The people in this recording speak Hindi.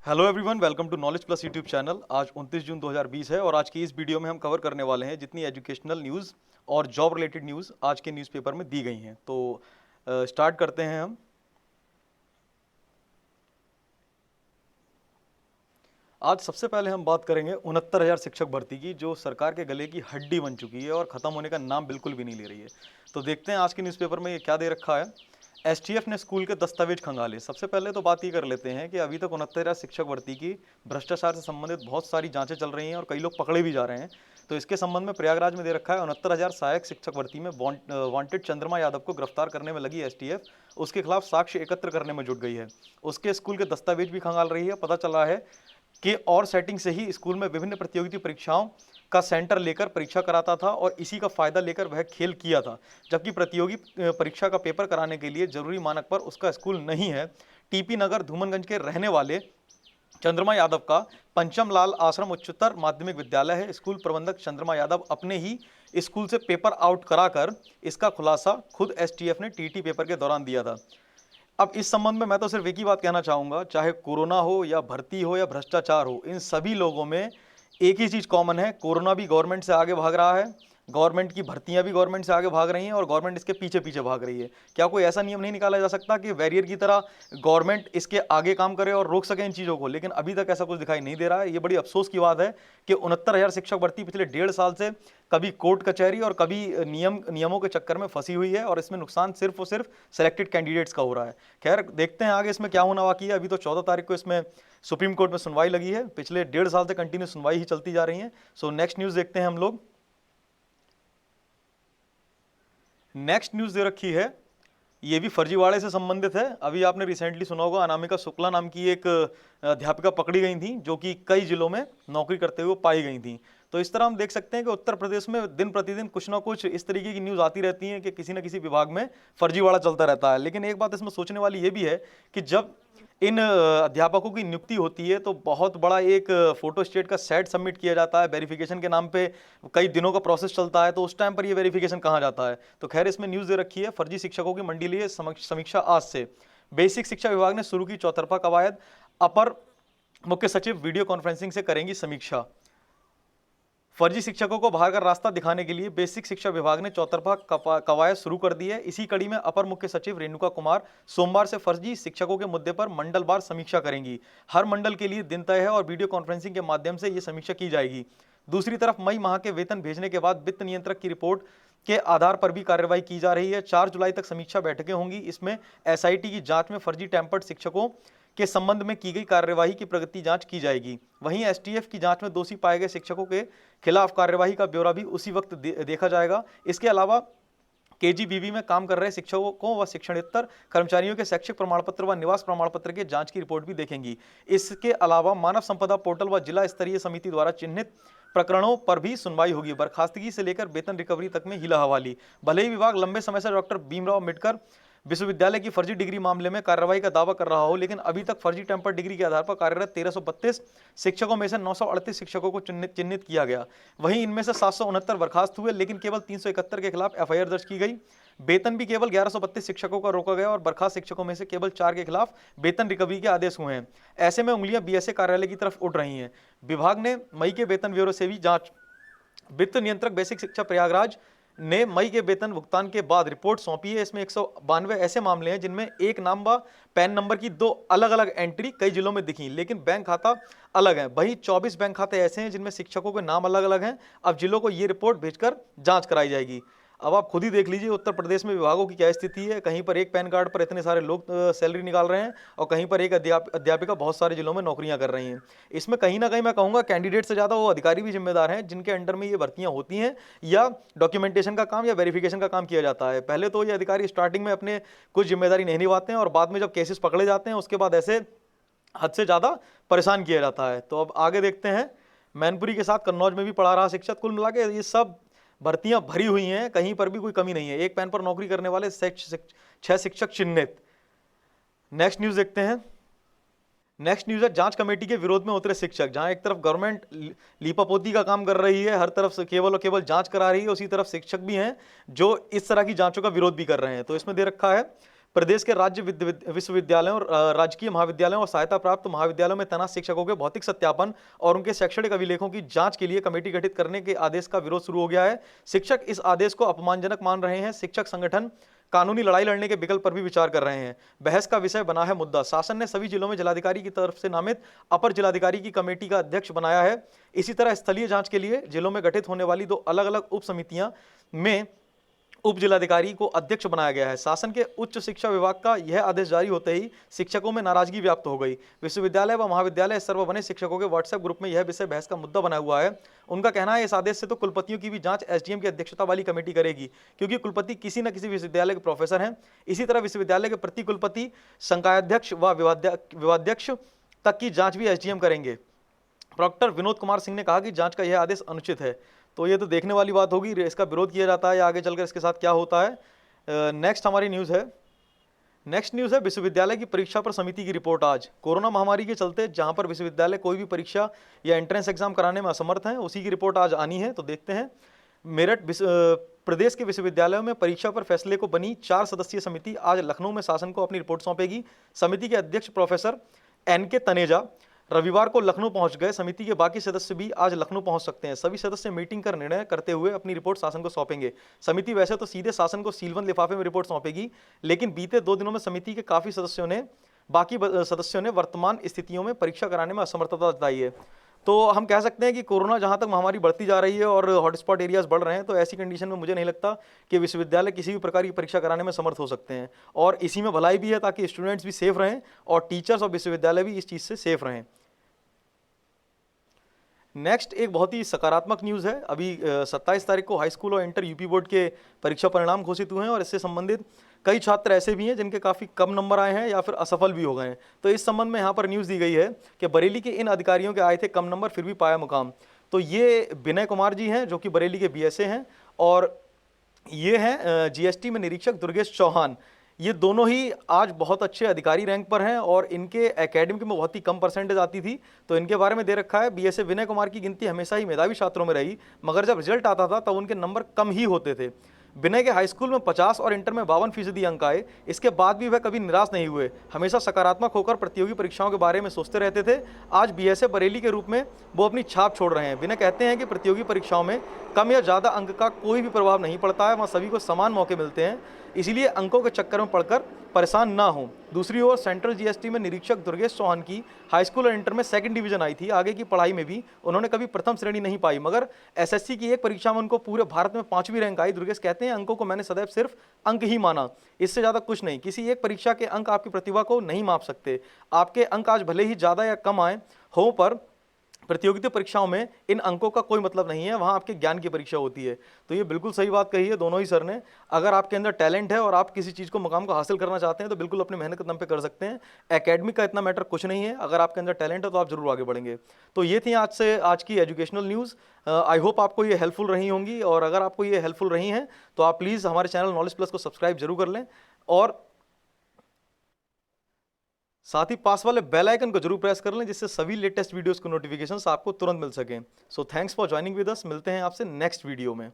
Hello everyone, welcome to Knowledge Plus YouTube channel. आज 29 जून 2020 है और आज की इस वीडियो में हम कवर करने वाले हैं जितनी एजुकेशनल न्यूज़ और जॉब रिलेटेड न्यूज़ आज के न्यूज़पेपर में दी गई हैं। तो स्टार्ट करते हैं हम। आज सबसे पहले हम बात करेंगे 69,000 शिक्षक भर्ती की, जो सरकार के गले की हड्डी बन चुकी है और ख़त्म होने का नाम बिल्कुल भी नहीं ले रही है। तो देखते हैं आज के न्यूज़पेपर में ये क्या दे रखा है। एसटीएफ ने स्कूल के दस्तावेज खंगाले। सबसे पहले तो बात ये कर लेते हैं कि अभी तक 69,000 शिक्षक भर्ती की भ्रष्टाचार से संबंधित बहुत सारी जांचें चल रही हैं और कई लोग पकड़े भी जा रहे हैं। तो इसके संबंध में प्रयागराज में दे रखा है 69,000 सहायक शिक्षक भर्ती में वांटेड चंद्रमा यादव को गिरफ्तार करने में लगी एसटीएफ उसके खिलाफ साक्ष्य एकत्र करने में जुट गई है। उसके स्कूल के दस्तावेज भी खंगाल रही है। पता चला है कि और सेटिंग से ही स्कूल में विभिन्न प्रतियोगिता परीक्षाओं का सेंटर लेकर परीक्षा कराता था और इसी का फायदा लेकर वह खेल किया था, जबकि प्रतियोगी परीक्षा का पेपर कराने के लिए जरूरी मानक पर उसका स्कूल नहीं है। टीपी नगर धूमनगंज के रहने वाले चंद्रमा यादव का पंचम लाल आश्रम उच्चतर माध्यमिक विद्यालय है। स्कूल प्रबंधक चंद्रमा यादव अपने ही स्कूल से पेपर आउट कराकर इसका खुलासा खुद एसटीएफ ने टीटी पेपर के दौरान दिया था। अब इस संबंध में मैं तो सिर्फ एक ही बात कहना चाहूँगा, चाहे कोरोना हो या भर्ती हो या भ्रष्टाचार हो, इन सभी लोगों में एक ही चीज़ कॉमन है। कोरोना भी गवर्नमेंट से आगे भाग रहा है, गवर्नमेंट की भर्तियां भी गवर्नमेंट से आगे भाग रही हैं और गवर्नमेंट इसके पीछे पीछे भाग रही है। क्या कोई ऐसा नियम नहीं निकाला जा सकता कि वैरियर की तरह गवर्नमेंट इसके आगे काम करे और रोक सके इन चीज़ों को? लेकिन अभी तक ऐसा कुछ दिखाई नहीं दे रहा है। ये बड़ी अफसोस की बात है कि 69,000 शिक्षक भर्ती पिछले 1.5 साल से कभी कोर्ट कचहरी और कभी नियमों के चक्कर में फंसी हुई है और इसमें नुकसान सिर्फ और सिर्फ सेलेक्टेड कैंडिडेट्स का हो रहा है। खैर, देखते हैं आगे इसमें क्या होना बाकी है। अभी तो 14 तारीख को इसमें सुप्रीम कोर्ट में सुनवाई लगी है। पिछले 1.5 साल से कंटिन्यू सुनवाई ही चलती जा रही है। सो नेक्स्ट न्यूज़ देखते हैं हम लोग। नेक्स्ट न्यूज़ दे रखी है, ये भी फर्जीवाड़े से संबंधित है। अभी आपने रिसेंटली सुना होगा, अनामिका शुक्ला नाम की एक अध्यापिका पकड़ी गई थी जो कि कई जिलों में नौकरी करते हुए पाई गई थी। तो इस तरह हम देख सकते हैं कि उत्तर प्रदेश में दिन प्रतिदिन कुछ ना कुछ इस तरीके की न्यूज़ आती रहती है कि किसी न किसी विभाग में फर्जीवाड़ा चलता रहता है। लेकिन एक बात इसमें सोचने वाली ये भी है कि जब इन अध्यापकों की नियुक्ति होती है तो बहुत बड़ा एक फोटो स्टेट का सेट सबमिट किया जाता है वेरिफिकेशन के नाम पे। कई दिनों का प्रोसेस चलता है, तो उस टाइम पर ये वेरिफिकेशन कहाँ जाता है? तो खैर, इसमें न्यूज़ दे रखी है, फर्जी शिक्षकों की मंडलीय समीक्षा आज से। बेसिक शिक्षा विभाग ने शुरू की चौतरफा कवायद। अपर मुख्य सचिव वीडियो कॉन्फ्रेंसिंग से करेंगी समीक्षा। फर्जी शिक्षकों को बाहर का रास्ता दिखाने के लिए बेसिक शिक्षा विभाग ने चौतरफा कवायद शुरू कर दी है। इसी कड़ी में अपर मुख्य सचिव रेणुका कुमार सोमवार से फर्जी शिक्षकों के मुद्दे पर मंडलवार समीक्षा करेंगी। हर मंडल के लिए दिन तय है और वीडियो कॉन्फ्रेंसिंग के माध्यम से ये समीक्षा की जाएगी। दूसरी तरफ मई माह के वेतन भेजने के बाद वित्त नियंत्रक की रिपोर्ट के आधार पर भी कार्रवाई की जा रही है। 4 जुलाई तक समीक्षा बैठकें होंगी। इसमें एसआईटी की जांच में फर्जी टेम्पर्ड शिक्षकों के संबंध में की गई कार्यवाही की प्रगति जांच की जाएगी। वहीं एसटीएफ की जांच में दोषी पाए गए शिक्षकों के खिलाफ कार्यवाही का ब्यौरा भी उसी वक्त देखा जाएगा। इसके अलावा केजीबीवी में काम कर रहे शिक्षकों व शिक्षणेतर कर्मचारियों के शैक्षिक प्रमाण पत्र व निवास प्रमाण पत्र के जांच की रिपोर्ट भी देखेंगी। इसके अलावा मानव संपदा पोर्टल व जिला स्तरीय समिति द्वारा चिन्हित प्रकरणों पर भी सुनवाई होगी। बर्खास्तगी से लेकर वेतन रिकवरी तक में हिला हवाली। भले ही विभाग लंबे समय से डॉक्टर भीमराव अम्बेडकर विश्वविद्यालय की फर्जी डिग्री मामले में कार्रवाई का दावा कर रहा हो, लेकिन अभी तक फर्जी टेम्पर डिग्री के आधार पर कार्यरत 1332 शिक्षकों में से 938 शिक्षकों को चिन्हित किया गया। वहीं इनमें से 769 बर्खास्त हुए, लेकिन केवल 371 के खिलाफ एफआईआर दर्ज की गई। वेतन भी केवल 1132 शिक्षकों का रोका गया और बर्खास्त शिक्षकों में से केवल 4 के खिलाफ वेतन रिकवरी के आदेश हुए हैं। ऐसे में उंगलियां बीएसए कार्यालय की तरफ उठ रही हैं। विभाग ने मई के वेतन ब्यौरे से भी जांच। वित्त नियंत्रक बेसिक शिक्षा प्रयागराज ने मई के वेतन भुगतान के बाद रिपोर्ट सौंपी है। इसमें 192 ऐसे मामले हैं जिनमें एक नाम व पैन नंबर की 2 अलग अलग एंट्री कई जिलों में दिखी, लेकिन बैंक खाता अलग है। वहीं 24 बैंक खाते ऐसे हैं जिनमें शिक्षकों के नाम अलग अलग हैं। अब जिलों को ये रिपोर्ट भेजकर जांच कराई जाएगी। अब आप खुद ही देख लीजिए उत्तर प्रदेश में विभागों की क्या स्थिति है। कहीं पर एक पैन कार्ड पर इतने सारे लोग सैलरी निकाल रहे हैं और कहीं पर एक अध्यापिका बहुत सारे जिलों में नौकरियां कर रही हैं। इसमें कहीं ना कहीं मैं कहूँगा कैंडिडेट से ज़्यादा वो अधिकारी भी जिम्मेदार हैं जिनके अंडर में ये भर्तियां होती हैं या डॉक्यूमेंटेशन का काम या वेरिफिकेशन का काम किया जाता है। पहले तो ये अधिकारी स्टार्टिंग में अपने कुछ जिम्मेदारी नहीं निभाते हैं और बाद में जब केसेस पकड़े जाते हैं उसके बाद ऐसे हद से ज़्यादा परेशान किया जाता है। तो अब आगे देखते हैं। मैनपुरी के साथ कन्नौज में भी पढ़ा रहा शिक्षक। कुल मिला के ये सब भर्तियां भरी हुई हैं, कहीं पर भी कोई कमी नहीं है। एक पैन पर नौकरी करने वाले 6 शिक्षक चिन्हित। नेक्स्ट न्यूज़ देखते हैं। नेक्स्ट न्यूज़ है, जांच कमेटी के विरोध में उतरे शिक्षक। जहां एक तरफ गवर्नमेंट लीपापोती का काम कर रही है, हर तरफ से केवल और केवल जांच करा रही है, उसी तरफ शिक्षक भी हैं जो इस तरह की जांचों का विरोध भी कर रहे हैं। तो इसमें दे रखा है, प्रदेश के राज्य विश्वविद्यालयों, राजकीय महाविद्यालयों और सहायता प्राप्त महाविद्यालयों में तैनात शिक्षकों के भौतिक सत्यापन और उनके शैक्षणिक अभिलेखों की जांच के लिए कमेटी गठित करने के आदेश का विरोध शुरू हो गया है। शिक्षक इस आदेश को अपमानजनक मान रहे हैं। शिक्षक संगठन कानूनी लड़ाई लड़ने के विकल्प पर भी विचार कर रहे हैं। बहस का विषय बना है मुद्दा। शासन ने सभी जिलों में जिलाधिकारी की तरफ से नामित अपर जिलाधिकारी की कमेटी का अध्यक्ष बनाया है। इसी तरह स्थलीय जांच के लिए जिलों में गठित होने वाली 2 अलग अलग उप समितियां में उप जिलाधिकारी को अध्यक्ष बनाया गया है। शासन के उच्च शिक्षा विभाग का यह आदेश जारी होते ही शिक्षकों में नाराजगी व्याप्त हो गई। विश्वविद्यालय व महाविद्यालय स्तर पर बने शिक्षकों के व्हाट्सएप ग्रुप में यह विषय बहस का मुद्दा बना हुआ है। उनका कहना है इस आदेश से तो कुलपतियों की भी जांच एसडीएम की अध्यक्षता वाली कमेटी करेगी, क्योंकि कुलपति किसी न किसी विश्वविद्यालय के प्रोफेसर हैं। इसी तरह विश्वविद्यालय के प्रति कुलपति, संकायाध्यक्ष व विवादाध्यक्ष तक की जांच भी एसडीएम करेंगे। डॉक्टर विनोद कुमार सिंह ने कहा कि जांच का यह आदेश अनुचित है। तो ये तो देखने वाली बात होगी, इसका विरोध किया जाता है या आगे चलकर इसके साथ क्या होता है। नेक्स्ट हमारी न्यूज़ है विश्वविद्यालय की परीक्षा पर समिति की रिपोर्ट आज। कोरोना महामारी के चलते जहां पर विश्वविद्यालय कोई भी परीक्षा या एंट्रेंस एग्जाम कराने में असमर्थ हैं, उसी की रिपोर्ट आज आनी है। तो देखते हैं। मेरठ प्रदेश के विश्वविद्यालयों में परीक्षा पर फैसले को बनी 4 सदस्यीय समिति आज लखनऊ में शासन को अपनी रिपोर्ट सौंपेगी। समिति के अध्यक्ष प्रोफेसर NK तनेजा रविवार को लखनऊ पहुंच गए। समिति के बाकी सदस्य भी आज लखनऊ पहुंच सकते हैं। सभी सदस्य मीटिंग कर निर्णय करते हुए अपनी रिपोर्ट शासन को सौंपेंगे। समिति वैसे तो सीधे शासन को सीलबंद लिफाफे में रिपोर्ट सौंपेगी, लेकिन बीते 2 दिनों में समिति के काफी सदस्यों ने वर्तमान स्थितियों में परीक्षा कराने में असमर्थता जताई है। तो हम कह सकते हैं कि कोरोना जहां तक महामारी बढ़ती जा रही है और हॉटस्पॉट एरियाज बढ़ रहे हैं, तो ऐसी कंडीशन में मुझे नहीं लगता कि विश्वविद्यालय किसी भी प्रकार की परीक्षा कराने में समर्थ हो सकते हैं। और इसी में भलाई भी है, ताकि स्टूडेंट्स भी सेफ रहें और टीचर्स और विश्वविद्यालय भी इस चीज़ से सेफ रहें। नेक्स्ट एक बहुत ही सकारात्मक न्यूज़ है। अभी 27 तारीख को हाई स्कूल और इंटर यूपी बोर्ड के परीक्षा परिणाम घोषित हुए हैं और इससे संबंधित कई छात्र ऐसे भी हैं जिनके काफ़ी कम नंबर आए हैं या फिर असफल भी हो गए हैं। तो इस संबंध में यहाँ पर न्यूज़ दी गई है कि बरेली के इन अधिकारियों के आए थे कम नंबर, फिर भी पाया मुकाम। तो ये विनय कुमार जी हैं जो कि बरेली के BSA हैं, और ये हैं GST में निरीक्षक दुर्गेश चौहान। ये दोनों ही आज बहुत अच्छे अधिकारी रैंक पर हैं और इनके एकेडमिक में बहुत ही कम परसेंटेज आती थी। तो इनके बारे में दे रखा है, BSA विनय कुमार की गिनती हमेशा ही मेधावी छात्रों में रही, मगर जब रिजल्ट आता था तब उनके नंबर कम ही होते थे। विनय के हाई स्कूल में 50 और इंटर में 52% अंक आए। इसके बाद भी वह कभी निराश नहीं हुए, हमेशा सकारात्मक होकर प्रतियोगी परीक्षाओं के बारे में सोचते रहते थे। आज BSA बरेली के रूप में वो अपनी छाप छोड़ रहे हैं। विनय कहते हैं कि प्रतियोगी परीक्षाओं में कम या ज़्यादा अंक का कोई भी प्रभाव नहीं पड़ता है, वहाँ सभी को समान मौके मिलते हैं, इसीलिए अंकों के चक्कर में पड़कर परेशान ना हो। दूसरी ओर सेंट्रल GST में निरीक्षक दुर्गेश चौहान की हाई स्कूल और इंटर में 2nd डिवीजन आई थी। आगे की पढ़ाई में भी उन्होंने कभी प्रथम श्रेणी नहीं पाई, मगर SSC की एक परीक्षा में उनको पूरे भारत में 5वीं रैंक आई। दुर्गेश कहते हैं अंकों को मैंने सदैव सिर्फ अंक ही माना, इससे ज़्यादा कुछ नहीं। किसी एक परीक्षा के अंक आपकी प्रतिभा को नहीं माप सकते। आपके अंक आज भले ही ज़्यादा या कम आए हो, पर प्रतियोगिता परीक्षाओं में इन अंकों का कोई मतलब नहीं है, वहाँ आपके ज्ञान की परीक्षा होती है। तो ये बिल्कुल सही बात कही है दोनों ही सर ने। अगर आपके अंदर टैलेंट है और आप किसी चीज़ को मुकाम को हासिल करना चाहते हैं तो बिल्कुल अपनी मेहनत के दम पे कर सकते हैं। एकेडमिक का इतना मैटर कुछ नहीं है, अगर आपके अंदर टैलेंट है तो आप जरूर आगे बढ़ेंगे। तो ये थी आज की एजुकेशनल न्यूज़। आई होप आपको ये हेल्पफुल रही होंगी, और अगर आपको ये हेल्पफुल रही हैं तो आप प्लीज़ हमारे चैनल नॉलेज प्लस को सब्सक्राइब जरूर कर लें, और साथ ही पास वाले बेल आइकन को जरूर प्रेस कर लें, जिससे सभी लेटेस्ट वीडियोस को नोटिफिकेशंस आपको तुरंत मिल सकें। So thanks for joining with us. मिलते हैं आपसे नेक्स्ट वीडियो में।